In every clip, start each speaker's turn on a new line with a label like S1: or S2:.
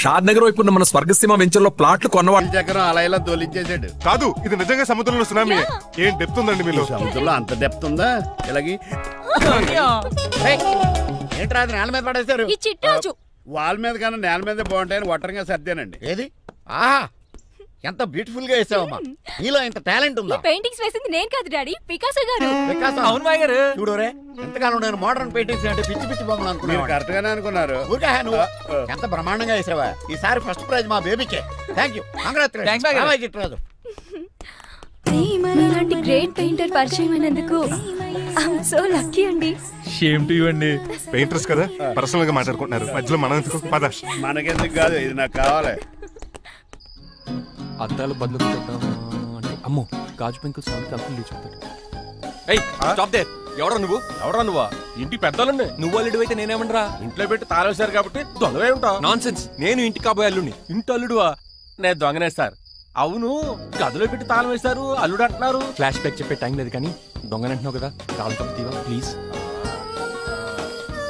S1: షాద్ నగర్ వైపు ఉన్న మన స్వర్గసీమ వెంచర్ లో ప్లాట్లు కొన్నవాడు
S2: చక్రం అలా ఇలా దొలించేసాడు.
S3: కాదు, ఇది నిజంగా సముద్రంలో సునామీ. ఏం డెప్త్ ఉందండి మీలో?
S2: సముద్రంలో అంత డెప్త్ ఉందా? ఇలాగి ఏంట్రా అది నేల మీద పడేశారు? వాల్ మీద కన్నా నేల మీద బాగుంటాయని ఒట్టరంగా సర్దానండి. ఏది ఆహా ఎంత బ్యూటిఫుల్ గా వేసావమ్మా. నీలో ఇంత టాలెంట్ ఉందా?
S4: పెయింటింగ్స్ వేసింది నేను కాదు డాడీ, పికాసో గారు.
S2: అవును మాయ గారు. చూడరే ఎంతకాలం నేను మోడర్న్ పెయింటింగ్స్ అంటే పిచ్చి పిచ్చి బొమ్మలు అనుకున్నాను. కరెక్ట్ గానే అనుకున్నారు. ఊరికే నువ్వు ఎంత బ్రహ్మాండంగా వేసావా. ఈసారి ఫస్ట్ ప్రైజ్ మా బేబీకే. Thank you, congratulations.
S4: ఇలాంటి గ్రేట్ పెయింటర్ పరిచయం అయినందుకు ఐఎమ్ సో లక్కీ అండి.
S1: షేమ్ టు యు అండి.
S3: పెయింటర్స్ కదా పర్సనల్ గా మాట్లాడుకుంటున్నారు, మధ్యలో మనం ఎందుకు? పద.
S2: మనకెందుకు కాదు, ఇది నాకు కావాలి.
S1: అద్దాలు బదులు అంటే అమ్మో గాజు పెంకులు సౌండ్ కంపెనీ చూస్తాడు. ఏయ్ స్టాప్ దేర్. ఎవరా నువ్వు? ఇంటి పెద్దలండి. నువ్వు అల్లుడు అయితే నేనేమంటరా? ఇంట్లో పెట్టి తాళేశారు కాబట్టి దొంగవే ఉంటావు. Non sense. నేను ఇంటి కాబోయే అల్లుడిని. ఇంటి అల్లుడువా? నేను దొంగనే సార్. అవును, గదిలో పెట్టి తాళం వేస్తారు, అల్లుడు అంటున్నారు. ఫ్లాష్ బ్యాక్ చెప్పే టైం లేదు కానీ దొంగనంటున్నావు కదా, తాళం కప్పు తీవా ప్లీజ్.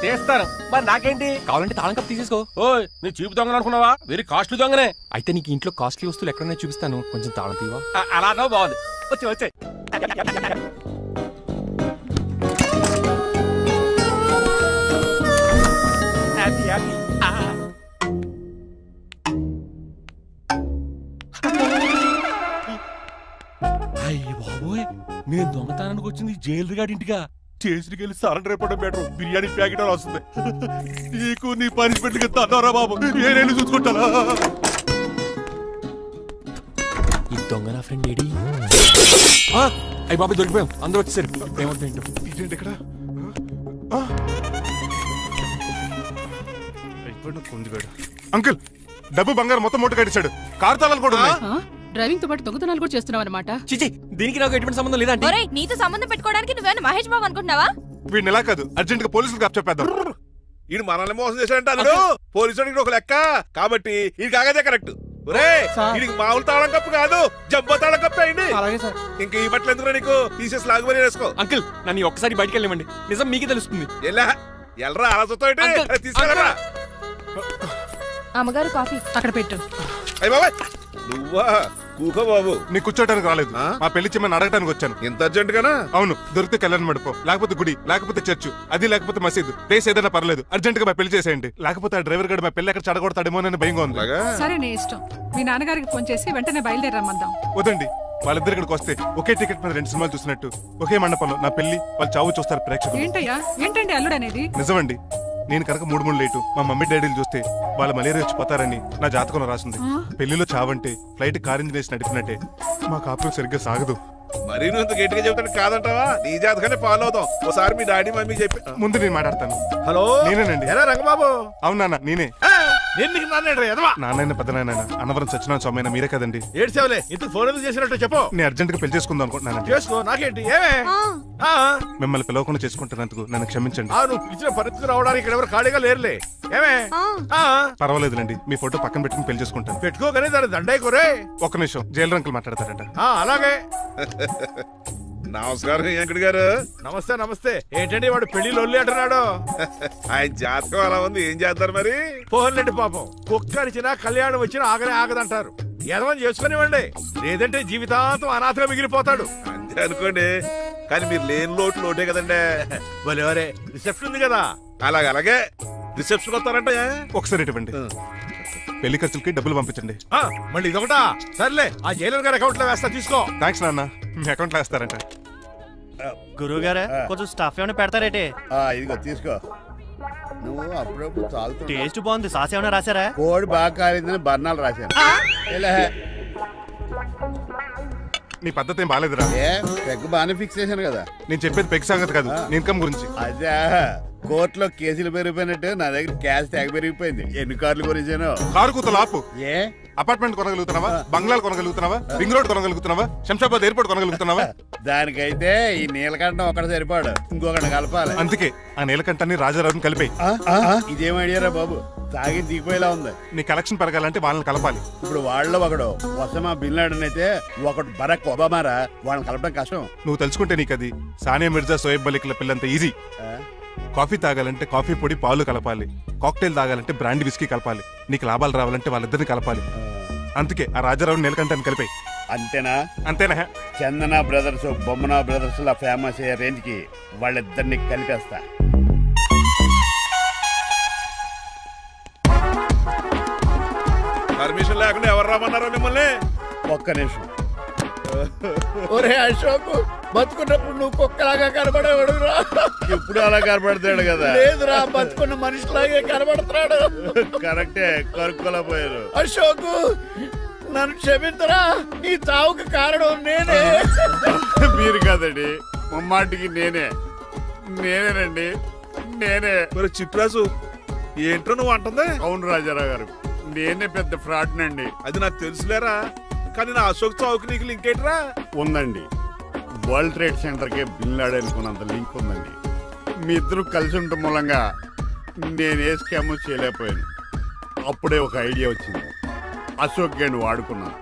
S1: తీస్తాను, మరి నాకేంటి? కావాలంటే తాళం కప్పు తీసేసుకో. ఓయ్ నీ చూపు దొంగను అనుకున్నావా? వెరీ కాస్ట్లీ దొంగనే. అయితే నీకు ఇంట్లో కాస్ట్లీ వస్తువులు ఎక్కడైనా చూపిస్తాను, కొంచెం తాళం తీవా. అలా అన్నావు, బాగుంది. వచ్చే అయ్య బాబోయ్, నేను దొంగతనానికి వచ్చింది జైలు గాడి ఇంటిగా. స్టేషన్కి వెళ్ళి సరెండర్ అయిపోవడం బెటర్. బిర్యానీ ప్యాకెట్ వస్తుంది. నీకు నీ పనిష్మెంట్ తన్నారా బాబు, నేనేళ్ళు చూసుకుంటానా? ఈ దొంగ నా ఫ్రెండ్ ఏడి? అయ్యి బాబు దొరికిపోయాం, అందరూ వచ్చేసారు. ఏమంటే ఇక్కడ
S3: అంకుల్ డబ్బు బంగారం మొత్తం మూట కట్టించాడు. కారు తాళాలు కూడా ఉన్నాయి.
S5: డ్రైవింగ్ తో పాటు దొంగతనాలు కూడా చేస్తున్నావు అన్నమాట.
S1: చిచి, దీనికి నాకు ఎటువంటి సంబంధం లేదండి.
S4: ఒరేయ్, నీతో సంబంధం పెట్టుకోవడానికి నువ్వేనా మహేష్ బాబు అనుకుంటున్నావా?
S3: వీడిని ఎలా కాదు, అర్జెంట్ గా పోలీసులకు అప్పచెప్పేద్దాం.
S6: ఈయన మనల్ని మోసం చేశాడంటారు. పోలీసుడికి ఒక లెక్క కాబట్టి ఇది కాగదే కరెక్ట్. వీడికి మామూలు తాళం కప్పు కాదు, జబ్బ తాళం కప్పు అయింది. ఇంకా ఈ బట్టలు ఎందుకు నీకు? తీసేసి లాగుమని వేసుకో.
S1: అంకుల్ నన్ను ఒక్కసారి బయటకు వెళ్ళమండి, నిజం మీకే తెలుస్తుంది.
S6: ఎల్రా అలా చూస్తావు, తీసుకెళ్ళరా.
S4: అమ్మగారు కాఫీ
S5: అక్కడ పెట్టు.
S6: అయ్య బాబా నువ్వా? కూకో బాబు.
S3: నీ కూర్చోటానికి రాలేదు, మా పెళ్లి చెమ్మని అడగటానికి వచ్చాను.
S6: ఇంత అర్జెంట్ గానా?
S3: అవును, దొరికితే కళ్యాణ మండపం, లేకపోతే గుడి, లేకపోతే చర్చ్, అది లేకపోతే మసీదు, ప్లేస్ ఏదైనా పర్లేదు. అర్జెంట్ గా మా పెళ్లి చేసేయండి, లేకపోతే ఆ డ్రైవర్ గడు మా పెళ్లి ఎక్కడ చెడగొడతాడేమో అని భయంగా ఉంది.
S5: సరే నీ ఇష్టం. మీ నాన్నగారికి ఫోన్ చేసి వెంటనే బయలుదేరమ్మందాం.
S3: వదండి, వాళ్ళిద్దరు ఇక్కడికి వస్తే ఒకే టికెట్ మీద 2 సినిమాలు చూసినట్టు ఒకే మండపంలో నా పెళ్లి వాళ్ళు చావు చూస్తారు ప్రేక్షకులు.
S5: ఏంటయ్యా, ఏంటండి అల్లుడు అనేది?
S3: నిజమండి, నేను కనుక 3 లేటు మా మమ్మీ డాడీలు చూస్తే వాళ్ళ మలేరియా వచ్చిపోతారని నా జాతకంలో రాసింది. పెళ్లిలో చావంటే ఫ్లైట్ కార్ ఇంజిన్ వేసి నడిపినట్టే. మా కాపురం సరిగ్గా సాగదు.
S6: మరి నువ్వు ఇంత గట్టిగా చెబుతాను కాదంటావా? నీ జాతకాన్ని ఫాలో అవుతాం. ఒకసారి మీ డాడీ మమ్మీ చెప్పి
S3: ముందు నేను మాట్లాడతాను.
S6: హలో,
S3: నేనేనండి.
S6: ఎలా రంగబాబు?
S3: అవునా, నేనే. నాన్న పెద్ద నాయన అన్నవరం సత్యనారాయణ స్వామి మీరే కదండి?
S6: ఏడ్చేవలే, ఇంత ఫోన్ ఎందుకు చేసినట్టు చెప్పు.
S3: నేను అర్జెంట్ గా పెళ్లి చేసుకుందాం అనుకుంటున్నాను.
S6: చేసుకో, నాకేంటి?
S3: మిమ్మల్ని పిలవకుండా చేసుకుంటున్నందుకు నన్ను క్షమించండి.
S6: నువ్వు పిలిచిన పరిస్థితి రావడానికి ఇక్కడ ఎవరు ఖాళీగా లేరులే. ఏమే?
S3: పర్వాలేదులేండి, మీ ఫోటో పక్కన పెట్టుకుని పెళ్లి చేసుకుంటాను.
S6: పెట్టుకోగానే దాని దండాయి కోరే.
S3: ఒక్క నిమిషం, జైలు రంకులు మాట్లాడతారంట.
S6: అలాగే. నమస్కారం వెంకట గారు. నమస్తే నమస్తే. ఏంటండి వాడు పెళ్లి లొల్లి అంటున్నాడు? ఆయన జాతకం అలా ఉంది, ఏం చేస్తారు మరి? పోన్లేండి పాపం, కుక్క అరిచినా కళ్యాణం వచ్చినా ఆగనే ఆగదంటారు. ఎదవని చేసుకునివ్వండి, లేదంటే జీవితాంతం అనాథగా మిగిలిపోతాడు. అంతే అనుకోండి, కానీ మీరు లేని లోటే కదండి. భలేవరే, రిసెప్షన్ ఉంది కదా. అలాగే రిసెప్షన్ వస్తారంటే
S3: ఒకసారి ఇటువంటి పెళ్లి ఖర్చులకి డబ్బులు పంపించండి.
S6: మళ్ళీ ఇదొకటా? సర్లే, ఆ జైలర్ గారి అకౌంట్ లో వేస్తా, తీసుకో.
S3: థ్యాంక్స్ నాన్న, మీ అకౌంట్ లో వేస్తారంట.
S7: గురువు గారు కొంచెం స్టఫ్ ఏమైనా పెడతారేటే?
S2: ఇదిగో తీసుకో. నువ్వు అప్పుడప్పుడు చాలు.
S7: టేస్ట్ బాగుంది. సాస్ ఏమైనా రాశారా?
S2: కోడి బాగా కాలిందని బర్ణాలు రాశాను.
S3: నీ పద్ధతి ఏం బాగాలేదురా.
S2: పెగ్ బాగానే ఫిక్స్ చేశాను కదా.
S3: నేను చెప్పేది పెగ్ సంగతి కాదు, ఇన్కమ్ గురించి.
S2: అదే కోర్టులో కేసులు పెరిగిపోయినట్టు నా దగ్గర క్యాష్ తెగ పెరిగిపోయింది. ఎన్ని కార్లు కొనిచ్చాను?
S3: కారు కూతలు ఆపు.
S2: ఏ
S3: అపార్ట్మెంట్ కొనగలుగుతున్నావా? బంగ్లాలు కొనగలుగుతున్నావా? రింగ్ రోడ్ కొనగలుగుతున్నావా? శంషాబాద్ ఎయిర్పోర్ట్ కొనగలుగుతున్నావా?
S2: దానికైతే ఈ నీలకంఠం ఒకటి సరిపాడు, ఇంకొకటి కలపాలి.
S3: అందుకే ఆ నీలకంఠాన్ని రాజారావుని కలిపే.
S2: ఇదేం ఐడియారా బాబు, తాగి దిగిపోయేలా ఉంది.
S3: నీ కలెక్షన్ పెరగాలంటే వాళ్ళని కలపాలి.
S2: ఇప్పుడు వాళ్ళలో ఒకడు ఒసామా బిన్ లాడెన్ అయితే ఒకడు బరాక్ ఒబామారా, వాళ్ళని కలపడం కష్టం.
S3: నువ్వు తెలుసుకుంటే నీకు అది సానియా మిర్జా, సోయబ్ మలిక్ల పిల్లంత ఈజీ. కాఫీ తాగాలంటే కాఫీ పొడి పాలు కలపాలి, కాక్టైల్ తాగాలంటే బ్రాండ్ విస్కీ కలపాలి, నీకు లాభాలు రావాలంటే వాళ్ళిద్దరిని కలపాలి. అందుకే ఆ రాజారావు నీలకంఠాన్ని కలిపాయి.
S2: అంతేనా?
S3: అంతేనా?
S2: చందన బ్రదర్స్ బొమ్మన బ్రదర్స్ లా ఫేమస్ అయ్యే రేంజ్ కి వాళ్ళిద్దరిని కలిపేస్తా.
S6: పర్మిషన్ లేకుండా ఎవరు రమ్మన్నారా మిమ్మల్ని?
S2: ఒక్క నిమిషం. ఒరే అశోక్, బతుకున్నప్పుడు నువ్వు కుక్కలాగా కనబడేవాడురా. ఇప్పుడు అలా కనబడతాడు కదా? లేదురా, బతుకున్న మనిషిలాగే కనబడుతున్నాడు. కరెక్టే, కరుక్కోలా పోయారు. అశోక్, నన్ను క్షమించరా, ఈ చావుకి కారణం నేనే. మీరు కాదండి, ముమ్మాటికి నేనేనండి, నేనే.
S6: మరి చిట్రాజు ఏంట్రో నువ్వు అంటుంది?
S2: అవును రాజారావు గారు, నేనే పెద్ద ఫ్రాడ్ నండి.
S6: అది నాకు తెలుసులేరా, కానీ నా అశోక్ చావుకి నీకు లింక్ ఏంట్రా?
S2: ఉందండి, వరల్డ్ ట్రేడ్ సెంటర్ కి బిన్ లాడెన్ అనుకున్నంత లింక్ ఉందండి. మీ ఇద్దరు కలిసి ఉండటం మూలంగా నేను ఏ స్కామ్ చేయలేకపోయాను. అప్పుడే ఒక ఐడియా వచ్చింది, అశోక్ గండి వాడుకున్నాను.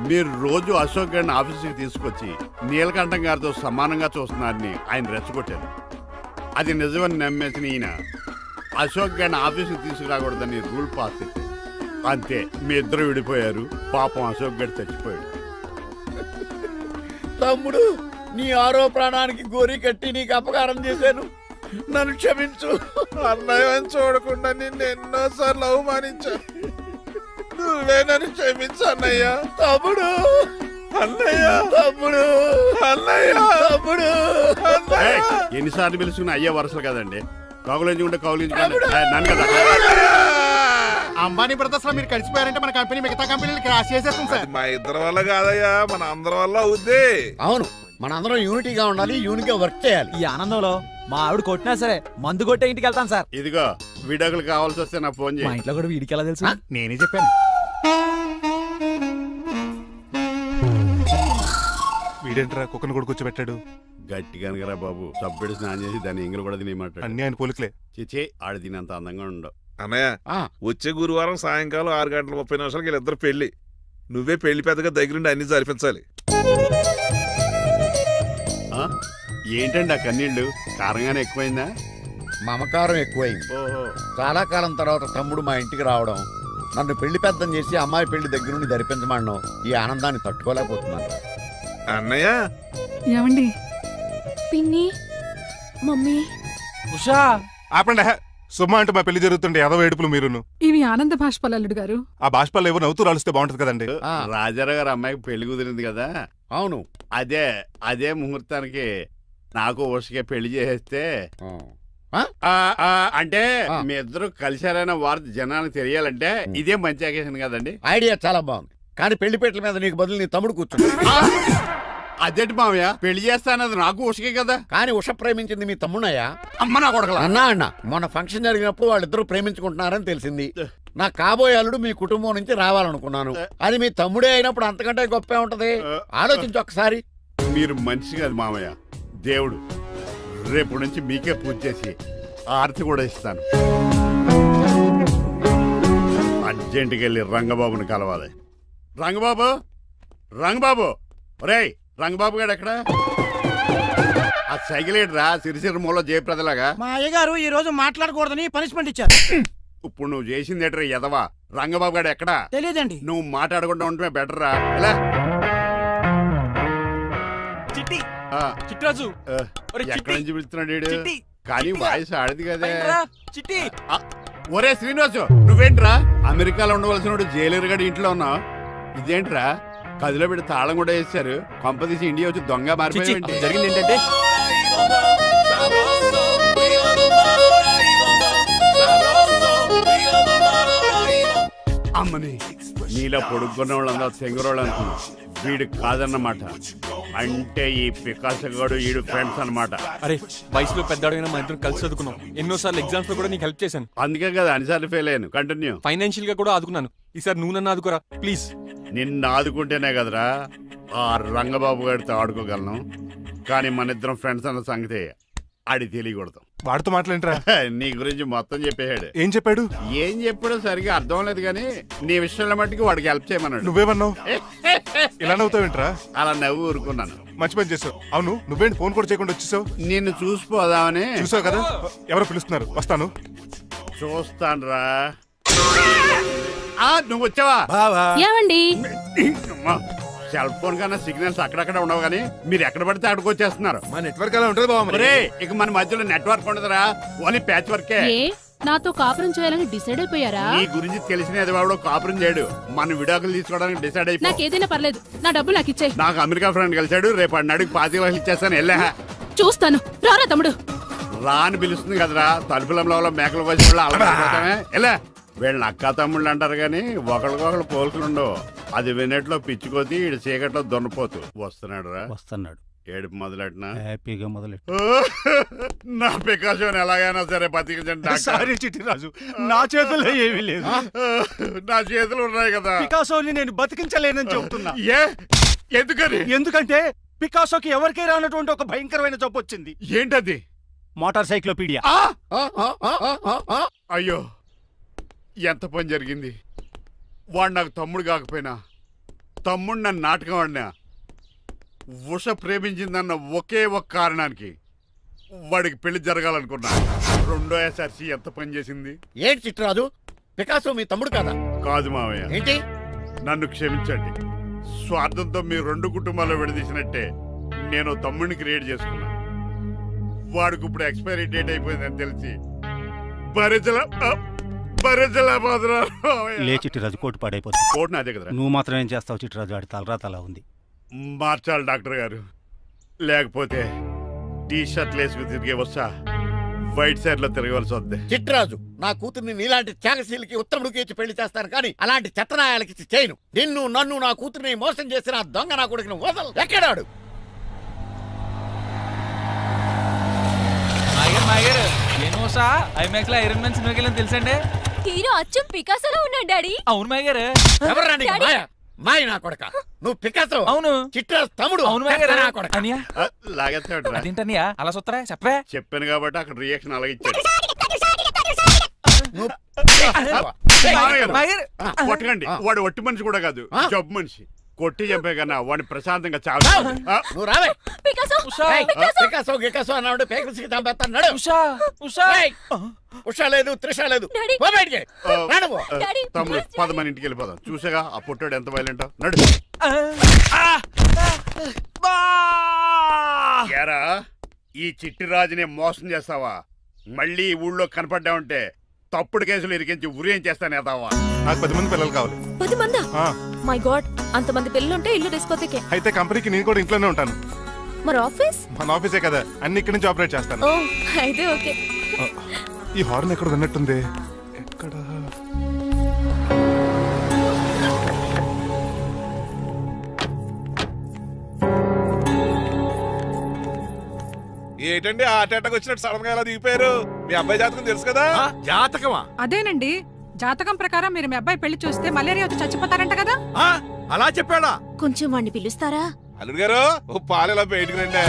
S2: మీరు రోజు అశోక్ గండి ఆఫీస్కి తీసుకొచ్చి నీలకంఠం గారితో సమానంగా చూస్తున్నారని ఆయన రెచ్చగొట్టారు. అది నిజమని నమ్మేసిన ఈయన అశోక్ గండి ఆఫీస్కి తీసుకురాకూడదని రూల్ పాస్ చేశారు. అంతే, మీ ఇద్దరు విడిపోయారు. పాపం అశోక్ గండి చచ్చిపోయాడు. తమ్ముడు, నీ ఆరో ప్రాణానికి గోరి కట్టి నీకు అపకారం చేశాను, నన్ను క్షమించు.
S6: అన్నయ్య చూడకుండా నిన్ను ఎన్నోసార్లు అవమానించాను, నువ్వే నన్ను క్షమించు అన్నయ్య.
S2: తమ్ముడు,
S6: అన్నయ్య,
S2: తమ్ముడు,
S6: అన్నయ్య,
S2: తమ్ముడు. ఎన్నిసార్లు పిలుచుకున్న అయ్యే వరుసలు కదండి, కౌగులించుకుంటే కౌగులించుకుంటే నన్ను కదా.
S8: అంబానీ బ్రదర్స్ లో మీరు కలిసిపోయారంటే మన కంపెనీ మిగతా కంపెనీలు క్రాష్ చేసేస్తాం సార్.
S6: మా ఇద్దరి వల్ల కాదయ్యా, మన అందరి వల్ల అవుద్ది.
S2: అవును, మన అందరం యూనిటీగా ఉండాలి, యూనిట్ గా వర్క్ చేయాలి.
S9: ఈ ఆనందంలో మా ఆవిడ కొట్టినా సరే మందు కొట్టే ఇంటికి వెళ్తాను సార్.
S2: ఇదిగో, విడాకులు కావాల్సి వస్తే నాకు ఫోన్ చేయి.
S9: మా ఇంట్లో కూడా వీడికి ఎలా తెలుసు?
S8: నేనే చెప్పాను.
S3: వీడేంట్రా కుక్కను కూడా కూర్చోబెట్టాడు?
S2: గట్టి కనుకరా బాబు, సబ్బెడు స్నానం చేసి దాన్ని ఎంగిలి కూడా తినేమాట.
S3: అన్ని ఆయన పోలికలే.
S2: చిచే, ఆడ తినంత అందంగా ఉండవు.
S6: అన్నయ్య, వచ్చే గురువారం సాయంకాలం 6:30 వీళ్ళిద్దరు పెళ్లి. నువ్వే పెళ్లి పెద్దగా దగ్గరుండి అన్ని జరిపించాలి.
S2: ఏంటండి ఆ కన్నీళ్ళు? కారంగానే ఎక్కువైందా? మమకారం ఎక్కువైంది. చాలా కాలం తర్వాత తమ్ముడు మా ఇంటికి రావడం, నన్ను పెళ్లి పెద్దం చేసి అమ్మాయి పెళ్లి దగ్గర నుండి జరిపించమన్నాం. ఈ ఆనందాన్ని తట్టుకోలేకపోతున్నాను.
S6: అన్నయ్య,
S5: ఏమండి?
S4: పిన్ని, మమ్మీ.
S9: ఉషా,
S3: ఆపండి. సుమా అంటే మా పెళ్లి జరుగుతుండే ఎదవ ఏడుపులు మీరును.
S5: ఇవి ఆనంద బాష్పాలు అల్లుడు గారు.
S3: ఆ బాష్పాలు ఏవో నవ్వుతూ రాలిస్తే బాగుంటది కదండి.
S2: రాజారావు గారు అమ్మాయికి పెళ్లి కుదిరింది కదా? అవును, అదే ముహూర్తానికి నాకు ఉషకే పెళ్లి చేసేస్తే, అంటే మీ ఇద్దరు కలిశారైన వార్త జనానికి తెలియాలంటే ఇదే మంచి అకేషన్ కదండి. ఐడియా చాలా బాగుంది, కానీ పెళ్లి పెట్టల మీద నీకు బదులు నీ తమ్ముడు కూర్చుంటా. అదేంటి మామయ్య, పెళ్లి చేస్తానది నాకు ఉషకే కదా? కానీ ఉష ప్రేమించింది మీ తమ్ముడయ్యా. అమ్మ నా కొడకలా. అన్నా మొన్న ఫంక్షన్ జరిగినప్పుడు వాళ్ళిద్దరూ ప్రేమించుకుంటున్నారని తెలిసింది. నా కాబోయే అల్లుడు మీ కుటుంబం నుంచి రావాలనుకున్నాను. అది మీ తమ్ముడే అయినప్పుడు అంతకంటే గొప్పే ఉంటది. ఆలోచించి ఒకసారి. మీరు మనిషి కాదు మామయ్య, దేవుడు. రేపు నుంచి మీకే పూజ చేసి ఆర్తి కూడా ఇస్తాను. అర్జెంటుకి వెళ్ళి రంగబాబుని కలవాలి. రంగబాబు, రేయ్ రంగబాబు గారు ఎక్కడ? ఆ సైకిల్ ఏంట్రా సిరిసిరి మూల జయప్రదలాగా?
S8: మా అయ్యగారు ఈ రోజు మాట్లాడకూడదని పనిష్మెంట్ ఇచ్చారు.
S2: ఇప్పుడు నువ్వు చేసింది ఎట్రా ఎదవా? రంగబాబు గారు ఎక్కడా?
S8: తెలియదండి.
S2: నువ్వు మాట్లాడకుండా ఉండటమే బెటర్ రా. ఎలా?
S9: చిట్టి, చిట్రాజు,
S2: ఎక్కడి నుంచి పిలుస్తున్నాడు? కానీ వాయిస్ ఆడది కదా.
S9: చిట్టి,
S2: ఒరే శ్రీనివాసు, నువ్వేంట్రా అమెరికాలో ఉండవలసిన జైలర్ గడి ఇంట్లో ఉన్నావు? ఇదేంట్రా కదిలో పెట్టి తాళం కూడా వేశారు? కొంపదీసి ఇండియా వచ్చి దొంగ మారిపోయింది.
S9: జరిగింది ఏంటంటే,
S2: అమ్మని నీలో పొడుక్కున్న వాళ్ళందరూ తెంగరోళ్ళు అనుకున్నా. వీడు కాదన్నమాట. అంటే ఈ పికాసగాడు ఈడు ఫ్రెండ్స్ అన్నమాట.
S1: అరే, వయసులో పెద్దవాడైనా మా ఇద్దరం కలిసి చదువుకున్నాం. ఎన్నోసార్లు ఎగ్జామ్స్ లో కూడా నీకు హెల్ప్ చేశాను.
S2: అందుకే కదా అన్నిసార్లు ఫెయిల్ అయ్యాను. కంటిన్యూ.
S1: ఫైనాన్షియల్ గా కూడా ఆదుకున్నాను. ఈసారి నువ్వు నన్ను ఆదుకోరా ప్లీజ్.
S2: నిన్ను ఆదుకుంటేనే కదరా ఆ రంగబాబు గారితో ఆడుకోగలను. కానీ మన ఇద్దరం ఫ్రెండ్స్ అన్న సంగతి ఆడి తెలియకూడదు.
S3: వాడితో మాట్లాడరా?
S2: నీ గురించి మొత్తం చెప్పేశాడు.
S3: ఏం చెప్పాడు?
S2: ఏం చెప్పాడో సరిగా అర్థం లేదు కానీ నీ విషయంలో మట్టుకు వాడికి హెల్ప్ చేయమన్నాడు.
S3: నువ్వేమన్నావు? ఇలా నవ్వుతావేంట్రా?
S2: అలా నవ్వు ఊరుకున్నాను.
S3: మంచి పని చేసావు. అవును, నువ్వేంటి ఫోన్ కూడా చేయకుండా వచ్చేసావు?
S2: నిన్ను చూసిపోదామని.
S3: చూసావు కదా, ఎవరో పిలుస్తున్నారు, వస్తాను.
S2: చూస్తానురా. నువ్వు వచ్చావా?
S10: ఏమండి,
S2: సెల్ ఫోన్ కన్నా సిగ్నల్స్ అక్కడక్కడ ఉండవు కానీ మీరు ఎక్కడ పడితే అక్కడికి వచ్చేస్తున్నారు.
S1: మా నెట్వర్క్ అలా ఉంటుంది బాబు.
S2: ఇక మన మధ్యలో నెట్వర్క్ ఉండదురా, ఓన్లీ ప్యాచ్ వర్కే.
S10: నాతో కాపురం చేయాలని డిసైడ్ అయిపోయారా?
S2: నీ గురించి తెలిసిన ఎదవాడు కాపురం చేయడు. మన విడాకులు తీసుకోవడానికి డిసైడ్ అయిపో.
S10: నాకు ఏదైనా పర్లేదు, నా డబ్బులు నాకు ఇచ్చేయి.
S2: నాకు అమెరికా ఫ్రెండ్ కలిసాడు, రేపు అడిగి 25 లక్షలు ఇచ్చేస్తాను. వెళ్ళా
S10: చూస్తాను. రారా తమ్ముడు.
S2: రాని పిలుస్తుంది కదరా, తలుపులంలో మేకలు వచ్చి అలా ఎలా. వీళ్ళని అక్క తమ్ముళ్ళు అంటారు కానీ ఒకరికొకరు పోల్చులుండవు. అది వినట్లో పిచ్చుకోతి, ఇటు చీకట్లో దొన్నపోతు. వస్తున్నాడు రా.
S7: వస్తున్నాడు.
S2: ఏడుపు మొదలెట్నా?
S7: హ్యాపీగా మొదలెట్టు.
S2: నా పికాసోని ఎలాగైనా సరే బతికించండి.
S7: సారీ చిట్టిరాజు, నా చేతుల్లో ఏమీ లేదు.
S2: నా చేతులు ఉన్నాయి కదా.
S7: పికాసోని నేను బతికించలేనని చెబుతున్నా.
S2: ఎందుకని?
S7: ఎందుకంటే పికాసోకి ఎవరికే రానటువంటి ఒక భయంకరమైన జబ్బు వచ్చింది.
S2: ఏంటది?
S7: Motor cyclopaedia.
S2: అయ్యో, ఎంత పని జరిగింది. వాడు నాకు తమ్ముడు కాకపోయినా తమ్ముడు నన్ను నాటకం ఆడినా ఉష ప్రేమించిందన్న ఒకే ఒక కారణానికి వాడికి పెళ్లి జరగాలనుకున్నా. రెండో ఎస్ఆర్సి ఎంత పని చేసింది.
S11: ఏంటి చిట్రాజు, పికాసో మీ తమ్ముడు కాదా?
S2: కాదు మావయ్య.
S11: ఏంటి?
S2: నన్ను క్షమించండి. స్వార్థంతో మీ రెండు కుటుంబాల్లో విడదీసినట్టే నేను తమ్ముడిని క్రియేట్ చేసుకున్నా. వాడికి ఇప్పుడు ఎక్స్పైరీ డేట్ అయిపోయిందని తెలిసి
S7: లే చిట్టిరాజు, కోటు పాడైపోతుంది.
S2: కోటు నాదే కదా.
S7: నువ్వు మాత్రం ఏం చేస్తావు చిట్టిరాజు? ఆడి తలరా తలా ఉంది.
S2: మార్చాలి డాక్టర్ గారు, లేకపోతే టీ షర్ట్లు వేసుకుని తిరిగే వస్తా వైట్ సైడ్ లో తిరగవలసి వద్దే.
S11: చిట్రాజు, నా కూతుర్ని నీలాంటి త్యాగశీలకి ఉత్తముడికి ఇచ్చి పెళ్లి చేస్తాను కానీ అలాంటి చెత్తనాయాలకి ఇచ్చి చేయను. నిన్ను నన్ను నా కూతుర్ని మోసం చేసిన దొంగ నా కొడుకుని వదలు. ఎక్కడాడు?
S12: ఐరన్ మ్యాన్ సినిమాకి వెళ్ళని తెలుసండి.
S4: హీరో అచ్చం పికాసోలో ఉన్నాడు డాడీ.
S12: అవును మాయ గారు.
S11: ఎవరు మాయ నా కొడక? నువ్వు పికాసో?
S12: అవును.
S11: చిట్రాజు తమ్ముడు.
S12: అవును
S11: నా కొడక.
S2: లాగేస్తాడు.
S12: అలా చూస్తారా? చెప్పే.
S2: చెప్పాను కాబట్టి అక్కడ రియాక్షన్ అలాగే ఇచ్చాడు. కొట్టకండి, వాడు ఒట్టి మనిషి కూడా కాదు, జబ్బు మనిషి. కొట్టి చంపే కన్నా వాడిని ప్రశాంతంగా చావు.
S11: నువ్వు రావే. పికాసో గికాసో అన్నాడు, పేకల్సి చంపేస్తాడు. ఉషా లేదు, త్రిష లేదు.
S2: తమ్ముడు పద, మన ఇంటికి వెళ్ళిపోదాం. చూసాగా ఆ పుట్టాడు ఎంత వైలెంట్. నడు. ఏరా, ఈ చిట్టిరాజుని మోసం చేస్తావా? మళ్ళీ ఈ ఊళ్ళో కనపడ్డావంటే తప్పుడు కేసులు ఇరికించి ఉరేం చేస్తాను ఎదావా.
S3: నాకు 10 మంది పిల్లలు కావాలి.
S4: 10 మందా? మై గాడ్, అంతమంది పిల్లలుంటే ఇల్లు డిస్కోతేకే.
S3: అయితే కంపెనీకి నేను కూడా ఇంట్లోనే ఉంటాను.
S4: మరి ఆఫీస్?
S3: మన ఆఫీసే కదా, అన్ని ఇక్కడి నుంచి ఆపరేట్ చేస్తాను.
S4: అయితే ఓకే.
S3: ఈ హార్న్ ఎక్కడ విన్నట్టుంది. ఎక్కడ?
S6: ఏంటండి ఆ అటాక్ వచ్చినట్టు సడన్ గా ఎలా దిగిపోయారు? మీ అబ్బాయి జాతకం తెలుసు కదా.
S5: జాతకమా? అదేనండి, జాతకం ప్రకారం మీరు మీ అబ్బాయి పెళ్లి చూస్తే మలేరియా వచ్చి చచ్చిపోతారంట కదా.
S6: అలా చెప్పాడా?
S4: కొంచెం వాడిని పిలుస్తారా?
S6: అల్లుడు గారు, ఓ పాలు ఇలా బయటకు రండి.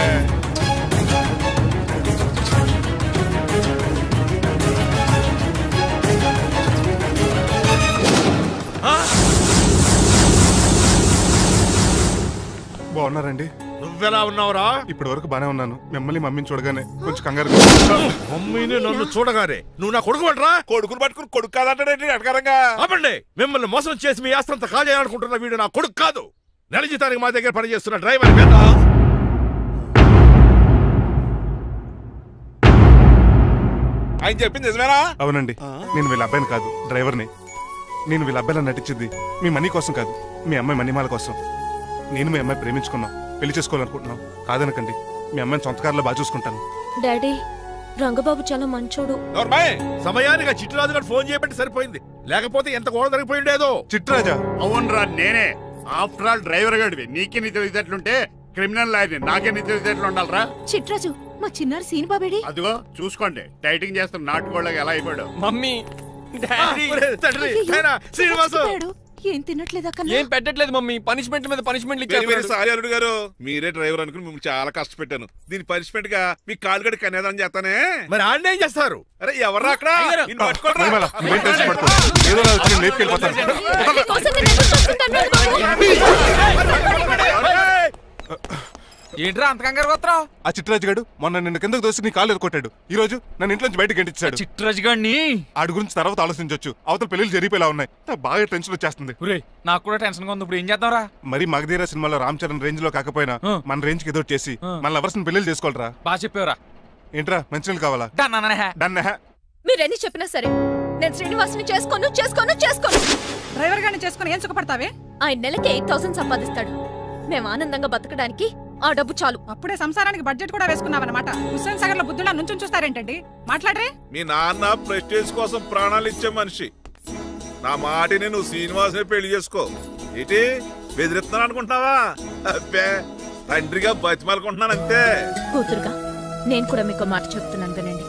S3: బాగున్నారండి?
S6: నువ్వెలా ఉన్నావురా?
S3: ఇప్పటి వరకు బానే ఉన్నాను. మిమ్మల్ని మమ్మీని చూడగానే కొంచెం కంగారు.
S6: మమ్మీని నన్ను చూడగానే నువ్వు నా కొడుకు పడరా? కొడుకుని పట్టుకుని కొడుకు కాదంటాడేంటి అడగారంగా? ఆపండి. మిమ్మల్ని మోసం చేసి మీ ఆస్తంతా కాల్ చేయాలనుకుంటున్న వీడు నా కొడుకు కాదు. నెల జీతానికి మా దగ్గర పనిచేస్తున్న డ్రైవర్ మీద. ఆయన చెప్పింది నిజమేనా?
S3: అవునండి, నేను వీళ్ళ అబ్బాయిని కాదు, డ్రైవర్ని. నేను వీళ్ళ అబ్బాయిలా నటించింది మీ మనీ కోసం కాదు, మీ అమ్మాయి మణిమాల కోసం. నేను మీ అమ్మాయి ప్రేమించుకున్నాం, పెళ్లి చేసుకోవాలనుకుంటున్నాం. కాదనకండి, మీ అమ్మాయిని సొంత కారులో బాగా చూసుకుంటాను.
S4: డాడీ, రంగబాబు చాలా మంచోడు.
S6: సమయానికి చిట్టిరాజు గారు ఫోన్ చేయబట్టి సరిపోయింది, లేకపోతే ఎంత గోడ జరిగిపోయిండేదో.
S3: చిట్టిరాజా?
S2: అవునరా, నేనే. ఆఫ్టర్ ఆల్ డ్రైవర్ గాడివి. నీకే నీ తెలివితేటలుంటే క్రిమినల్ లాయర్ని, నాకే నీ తెలివితేటలు ఉండాలరా.
S4: చిట్రాజు, మా చిన్నారి సీన్ బాబేడి.
S2: అదిగో చూసుకోండి, టైటింగ్ చేస్తున్న నాటుకోళ్ళగా ఎలా అయిపోయాడు.
S12: మమ్మీ,
S6: శ్రీనివాసు,
S4: ఏం తినట్లేదా కన్నా?
S1: ఏం పెట్టట్లేదు మమ్మీ, పనిష్మెంట్ మీద పనిష్మెంట్
S6: ఇచ్చారు. సారీ అల్లుడు గారు, మీరే డ్రైవర్ అనుకుని మిమ్మల్ని చాలా కష్టపెట్టాను. దీని పనిష్మెంట్ గా మీ కాలు గడి కన్యాదానం చేస్తానే. మరి ఆడిని ఏం చేస్తారు? అరే ఎవరు అక్కడ?
S12: ఏంట్రా అంత కంగారు పోతున్నావు?
S3: ఆ చిట్రాజు గారు మొన్న నిన్ను కిందకు దోసి నీ కాలు ఎదుకొట్టాడు. ఈ రోజు నన్ను ఇంట్లోంచి బయటకు గంటించాడు.
S12: చిట్రాజు గారిని
S3: ఆడి గురించి తర్వాత ఆలోచించవచ్చు. అవతల పెళ్లిలు జరిగిపోయేలా ఉన్నాయి. బాగా టెన్షన్ వచ్చేస్తుంది.
S12: నాకు కూడా టెన్షన్ గా ఉంది. ఇప్పుడు ఏం చేద్దాంరా?
S3: మరి మగధీర సినిమాలో రామ్ చరణ్ రేంజ్ లో కాకపోయినా మన రేంజ్ కి ఏదో చేసి మన లవర్స్ పెళ్లిలు చేసుకోవాలరా.
S12: బాగా చెప్పేవరా.
S3: ఏంట్రా మంచినీళ్ళు కావాలా? డన్.
S4: మీరెన్ని చెప్పినా సరే నేను శ్రీనివాసుని చేసుకోను.
S5: డ్రైవర్ గారిని చేసుకుని ఏం సుఖపడతావే?
S4: ఆయన నెలకి 8,000 సంపాదిస్తాడు. మేము ఆనందంగా బతకడానికి ఆ డబ్బు చాలు.
S5: అప్పుడే సంసారానికి బడ్జెట్ కూడా వేసుకున్నావన్నమాట. హుస్సేన్ సాగర్ లో బుద్ధులా నుంచి చూస్తారేంటండి? మాట్లాడరే.
S6: మీ నాన్న ప్రెస్టేజ్ కోసం ప్రాణాలు ఇచ్చే మనిషి. నా మాటిని నువ్వు శ్రీనివాసుని పెళ్లి చేసుకో. ఏంటి బెదిరిస్తున్నాను అనుకుంటున్నావా? అబ్బే తండ్రిగా బతిమాలకుంటున్నాను అంతే.
S4: కూతురుగా నేను కూడా మీకు మాట చెప్తున్నాను వినండి.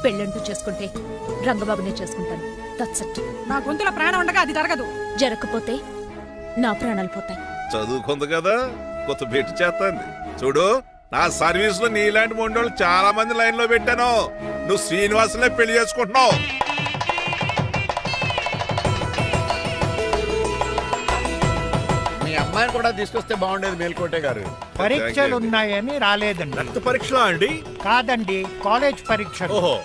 S4: పెళ్ళంటూ చేసుకుంటే రంగబాబునే చేసుకుంటాను. That's it.
S5: నా గొంతులో ప్రాణం ఉండగా అది జరగదు.
S4: జరగకపోతే నా ప్రాణాలు పోతాయి.
S6: చదువుకుంది కదా, కొత్త బెట్టి చేస్తాంది. చూడు, నా సర్వీస్ లో నీలాంటి మొండోళ్ళు చాలా మంది లైన్ లో పెట్టాను. నువ్వు శ్రీనివాసునే పెళ్లి చేసుకుంటున్నావు.
S2: మీ అమ్మాయిని కూడా తీసుకొస్తే బాగుండేది మేల్కోటే గారు.
S13: పరీక్షలు ఉన్నాయని రాలేదండి.
S6: రక్త పరీక్షలా అండి?
S13: కాదండి, కాలేజ్ పరీక్ష.
S6: ఓహో,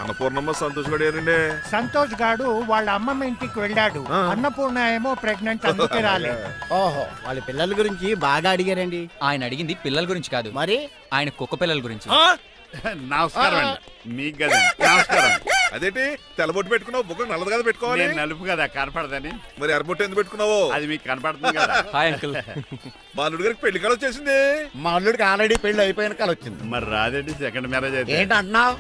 S6: అన్నపూర్ణమ్మ సంతోష్ గడేనండి.
S13: సంతోష్ గాడు వాళ్ళ అమ్మమ్మ ఇంటికి వెళ్ళాడు. అన్నపూర్ణ ఏమో ప్రెగ్నెంట్, అందుకే రాలేదు.
S9: ఓహో, వాళ్ళ పిల్లల గురించి బాగా అడిగారండి.
S12: ఆయన అడిగింది పిల్లల గురించి కాదు,
S9: మరి
S12: ఆయన కుక్క పిల్లల గురించి.
S11: నమస్కారం అండి. మీకు కదా నమస్కారం.
S6: అదేంటి తెల్లబొట్టు పెట్టుకున్నావు? బుగ్గ నల్లది కదా పెట్టుకోవాలి.
S11: నలుపు కదా కనపడదని.
S6: మరి ఎర్రబొట్టు ఎందుకు పెట్టుకున్నావు?
S11: అది మీకు కనపడుతుంది కదా.
S1: Hi uncle.
S6: మా అల్లుడు గారికి పెళ్లి కాలం వచ్చేసింది.
S2: మా అల్లుడికి ఆల్రెడీ పెళ్లి అయిపోయిన కాలం వచ్చింది.
S11: మరి రాదండి, సెకండ్ మ్యారేజ్ అయితే.
S2: ఏంటంటున్నావు?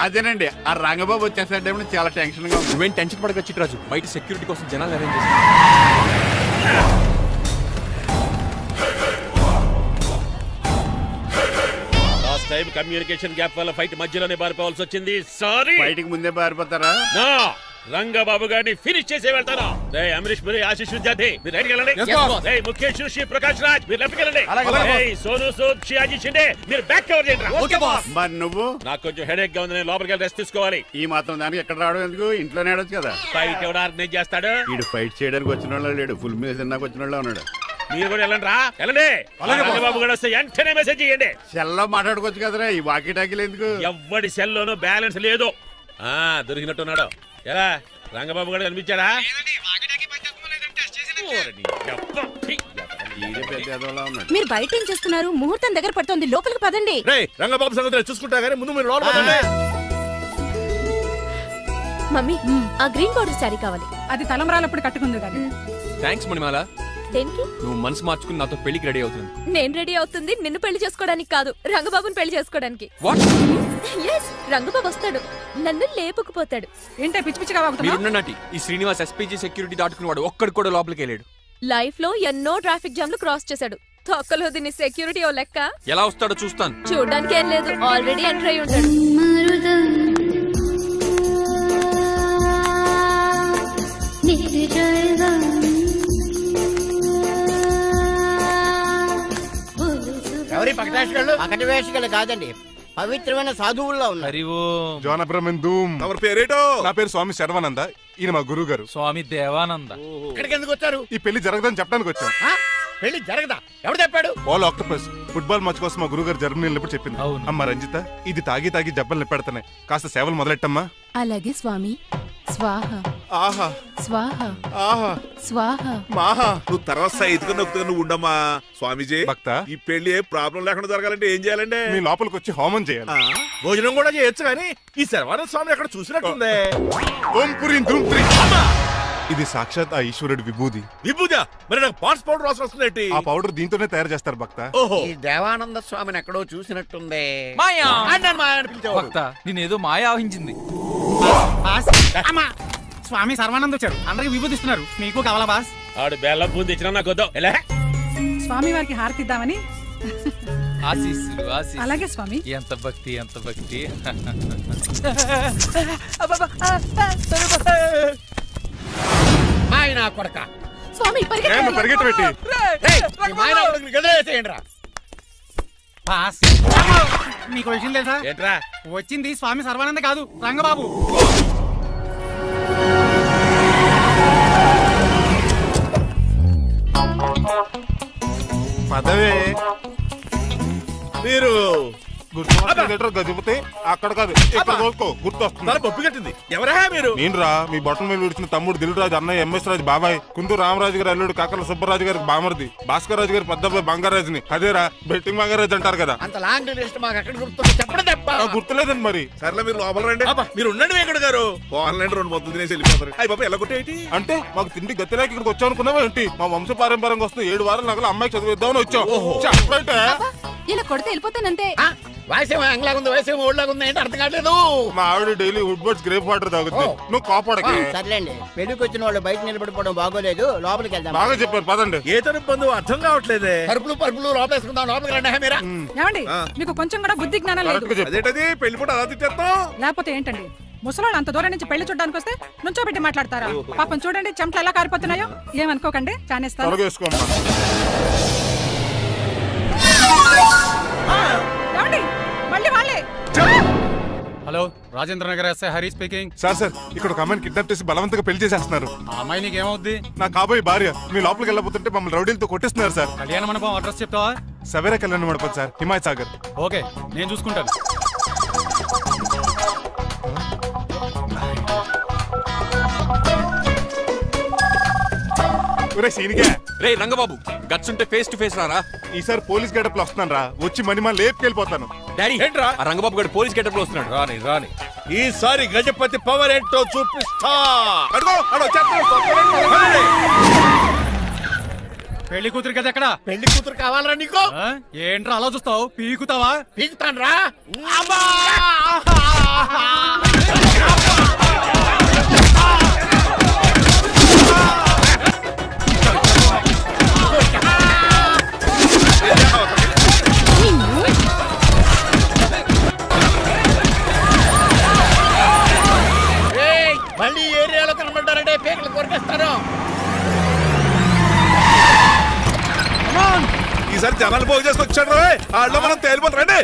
S11: అదేనండి, ఆ రంగబాబు వచ్చేసరికి చాలా టెన్షన్ గా ఉంది.
S1: నువ్వేం టెన్షన్ పడక చిట్రాజు, బయట సెక్యూరిటీ కోసం జనాలు అరేంజ్ చేస్తారు.
S14: టైం కమ్యూనికేషన్ గ్యాప్ వల్ల ఫైట్ మధ్యలోనే పారిపోవాల్సి వచ్చింది. సారీ.
S11: ఫైట్ కి ముందే పారిపోతారా?
S14: నా రంగబాబు గారిని ఫినిష్ చేసే వెళ్తాను. రే అమరీష్ మురి, ఆశీష్ విద్యార్థి మీరు రైట్కి వెళ్ళండి. రే ముఖేష్ శ్రీ ప్రకాష్ రాజ్ మీరు లెఫ్ట్కి వెళ్ళండి. రే సోను సూద్ షియాజీ షిండే మీరు బ్యాక్ కవర్ చేయండి.
S11: మరి నువ్వు?
S14: నాకు కొంచెం హెడేక్ గా ఉంది, నేను లోపలికి వెళ్ళి రెస్ట్ తీసుకోవాలి.
S11: ఈ మాత్రం దానికి ఎక్కడ రావడం ఎందుకు? ఇంట్లోనే ఆడొచ్చు కదా.
S14: ఫైట్ ఎవడు ఆర్గనైజ్ చేస్తాడు?
S11: వీడు ఫైట్ చేయడానికి వచ్చిన వాళ్ళు లేడు, ఫుల్ మీద తిన్నాక వచ్చిన వాళ్ళు ఉన్నాడు.
S14: మీరు కూడా వెళ్ళండి రా, వెళ్ళండి. రంగబాబు గారు వస్తే వెంటనే మెసేజ్ చేయండి.
S11: సెల్లో మాట్లాడుకోవచ్చు కదరా, ఈ వాకీ టాకీలు ఎందుకు?
S14: ఎవ్వడి సెల్లోనూ బ్యాలెన్స్ లేదు. దొరికినట్టున్నాడు. ఎలా రంగబాబు గారు కనిపించాడా?
S4: మీరు బయట ఏం చేస్తున్నారు? ముహూర్తం దగ్గర పడుతుంది, లోపలికి పదండి.
S14: రంగబాబు సంగతి చూసుకుంటా గానీ ముందు మీరు లోపల పదండి.
S4: మమ్మీ, ఆ గ్రీన్ బార్డర్ శారీ కావాలి.
S5: అది తలంబ్రాలప్పుడు కట్టుకుంది కానీ.
S1: థ్యాంక్స్ మణిమాల.
S4: దేనికి?
S1: నువ్వు మనసు మార్చుకుని నాతో పెళ్లికి రెడీ అవుతుంది.
S4: నేను రెడీ అవుతుంది నిన్ను పెళ్లి చేసుకోవడానికి కాదు, రంగబాబుని పెళ్లి చేసుకోవడానికి. yes, రంగబాబు వస్తాడు, నన్ను లేపుకుపోతాడు.
S5: ఏంటే పిచ్చి పిచ్చిగా వాగుతున్నావు?
S1: మీరున్నటి ఈ శ్రీనివాస్ ఎస్పీజీ సెక్యూరిటీ దాటుకుని వాడు ఒక్కడు కూడా లోపలికి వెళ్ళాడు.
S4: లైఫ్ లో ఎన్నో ట్రాఫిక్ జామ్లు క్రాస్ చేశాడు. తొక్కలో దీన్ని సెక్యూరిటీ ఓ లెక్క.
S1: ఎలా వస్తాడో చూస్తాను.
S4: చూడడానికి ఏం లేదు, ఆల్రెడీ ఎంటర్ అయి ఉంటాడు.
S2: ఎవరి పకటేషగాళ్ళు?
S9: పకటి వేషగాళ్ళు కాదండి, పవిత్రమైన సాధువుల్లో ఉన్నారు.
S6: తమరి పేరేటో?
S3: నా పేరు స్వామి శర్వానంద. ఈయన మా గురువు గారు
S12: స్వామి దేవానంద.
S2: ఇక్కడికి ఎందుకు వచ్చారు?
S3: ఈ పెళ్లి జరగదని చెప్పడానికి వచ్చాం.
S2: పెళ్లి జరగదా? ఎవరు చెప్పాడు?
S3: పాల్ ఆక్టోపస్ ఫుట్బాల్ మ్యాచ్ కోసం మా గురువు గారు జర్మనీ వెళ్ళినప్పుడు చెప్పింది. అమ్మ రంజిత, ఇది తాగి తాగి జబ్బలు నిప్పెడుతున్నాయి, కాస్త సేవలు మొదలెట్టమ్మా.
S10: అలాగే స్వామి. స్వాహ
S6: ఆహా
S10: స్వాహ
S6: ఆహా
S10: స్వాహ
S6: మాహా. నువ్వు తర్వాత సైతుగా నొక్కుగా నువ్వు ఉండమ్మా. స్వామిజీ,
S3: భక్త,
S6: ఈ పెళ్లి ఏ ప్రాబ్లం లేకుండా జరగాలంటే ఏం చేయాలండి?
S3: మీ లోపలికి వచ్చి హోమం చేయాలి.
S6: భోజనం కూడా చేయొచ్చు కానీ ఈ శర్వానంద స్వామి ఎక్కడ చూసినట్టుంది.
S3: ఓం పురీం ధూమ్ త్రీ. ఇది సాక్షాత్ ఆ ఈశ్వరుడు విభూది.
S6: విభూదా? మరి నాకు పాట్స్ పౌడర్ వాసన వస్తుంది.
S3: ఆ పౌడర్ దీంతోనే తయారు చేస్తారు భక్త.
S6: ఓహో,
S2: ఈ దేవానంద స్వామిని ఎక్కడో చూసినట్టుంది.
S12: మాయా
S2: మాయా అని పిలిచావు.
S12: భక్త, నేనేదో మాయా ఆవహించింది.
S9: స్వామి సర్వానంద్ వచ్చారు, అందరికి విభూతిస్తున్నారు. నీకు కావాలా బాస్?
S14: ఆడు బెల్లం బూంది ఇచ్చినా నాకు వద్దు.
S5: స్వామి వారికి హారతి ఇద్దామని.
S12: ఆశీస్సులు ఆశీస్సులు.
S5: అలాగే స్వామి.
S12: ఎంత భక్తి, ఎంత భక్తి.
S2: ఆయన
S11: నా కొడక
S10: స్వామి
S3: పరిగెట్టబెట్టి
S11: గదిలేసేయండి రా.
S8: మీకు విషయం తెలుసా?
S14: ఏంట్రా?
S8: వచ్చింది స్వామి సర్వానంద కాదు, రంగబాబు.
S3: పదవే
S6: మీరు
S3: గజపతి అక్కడ కాదు ఇక్కడ కోరుకో గుర్తొస్తుంది
S6: బొప్పి కట్టింది. ఎవరా మీరు?
S3: నేను రా మీ బొట్టల మీద విడిచిన తమ్ముడు దిల్రాజు, అన్నయ్య ఎంఎస్ రాజు బాబాయ్, కుందూరు రామరాజు గారి అల్లుడు కాకల సుబ్బరాజు గారికి బామర్ది, భాస్కర్ రాజు గారి పెద్దబ్బాయి బంగారాజుని. అదేరా బెట్టింగ్ బంగారాజు అంటారు కదా.
S11: అంత లాంగ్ లిస్ట్ మాకు ఎక్కడ గుర్తుంది చెప్పండి తప్ప.
S3: గుర్తులేదండి మరి.
S6: సర్లే మీరు లోపల రండి. మీరు ఉండండి వెంకట గారు. ఆన్లైన్ 2 మొత్తం తినేసి వెళ్ళిపోతారు. అయ్యి బాబా ఎలా కొట్టేటి
S3: అంటే మాకు తిండి గతిలేక ఇక్కడికి వచ్చావు అనుకున్నావా ఏంటి? మా వంశ పారంపర్యంగా వస్తుంది 7 వారాలు నగలు అమ్మాయికి చదివిద్దామని వచ్చావు. చెప్పంటే
S10: ఇలా కొడితే వెళ్ళిపోతానంతే.
S11: వయసేమో ఎంగ్లాగా ఉంది, వయసేమో ఓల్డ్లాగా ఉంది, ఏంటి అర్థం కావట్లేదు.
S3: మా ఆవిడ daily Woodward's gripe water తాగుతుంది. నువ్వు కాపాడకి.
S2: సర్లేండి, పెళ్లికి వచ్చిన వాళ్ళు బయట నిలబడిపోవడం బాగోలేదు, లోపలికి వెళ్దాం.
S3: బాగా చెప్పారు పదండి.
S6: ఏ తరపు బంధువు అర్థం కావట్లేదే.
S11: పరుపులు లోపలేసుకుందాం, లోపలికి రండి. మీరా
S5: ఏమండి, మీకు కొంచెం కూడా బుద్ధి జ్ఞానం లేదు.
S6: అదేంటది పెళ్లి పూట అలా తిట్టేస్తాం?
S5: లేకపోతే ఏంటండి, ముసలాళ్ళు అంత దూరం నుంచి పెళ్లి చూడడానికి వస్తే నుంచోబెట్టి మాట్లాడతారా? పాపం చూడండి చెమటలు ఎలా కారిపోతున్నాయో. ఏమనుకోకండి, చానేస్తాను. ఏమండి, మళ్ళీ వాళ్ళే.
S8: Hello, Rajendra Nagar SI Hari speaking.
S3: Sir ఇక్కడ ఒక అమ్మాయిని కిడ్నాప్ చేసి బలవంతంగా పెళ్లి చేసేస్తున్నారు.
S8: ఆ అమ్మాయి నీకు ఏమవుద్ది?
S3: నా కాబోయే భార్య. మీ లోపలికి వెళ్ళబోతుంటే మమ్మల్ని రౌడీలతో కొట్టిస్తున్నారు సార్.
S8: కళ్యాణ మండపం అడ్రస్ చెప్తావా?
S3: సవేరా కళ్యాణ మండపం సార్, హిమాయత్ సాగర్.
S8: ఓకే, నేను చూసుకుంటాను.
S1: రే రంగబాబు, గట్స్ ఉంటే ఫేస్ టు ఫేస్ రారా.
S3: ఈసారి పోలీస్ గెటప్ లో వస్తున్నాను రా. వచ్చి మణిమా లేపుకెళ్ళిపోతాను.
S1: డాడీ ఏంట్రా రంగబాబు గారు పోలీస్ గెటప్ లో వస్తున్నాడు.
S6: రాని ఈసారి గజపతి పవర్ ఏంటో చూపిస్తా.
S8: పెళ్లి కూతురు కదా ఎక్కడ?
S11: పెళ్లి కూతురు కావాలరా నీకు?
S8: ఏంట్రా అలా చూస్తావు? పీకుతావా?
S11: పీకుతాను రా. మళ్ళీ ఏరియాలో కనబడ్డారంటే పేకలు కొరికేస్తారు.
S6: ఈసారి జనాలు పోగు చేసుకొచ్చాడు. వాళ్ళు మనం తేలిపోతారండి.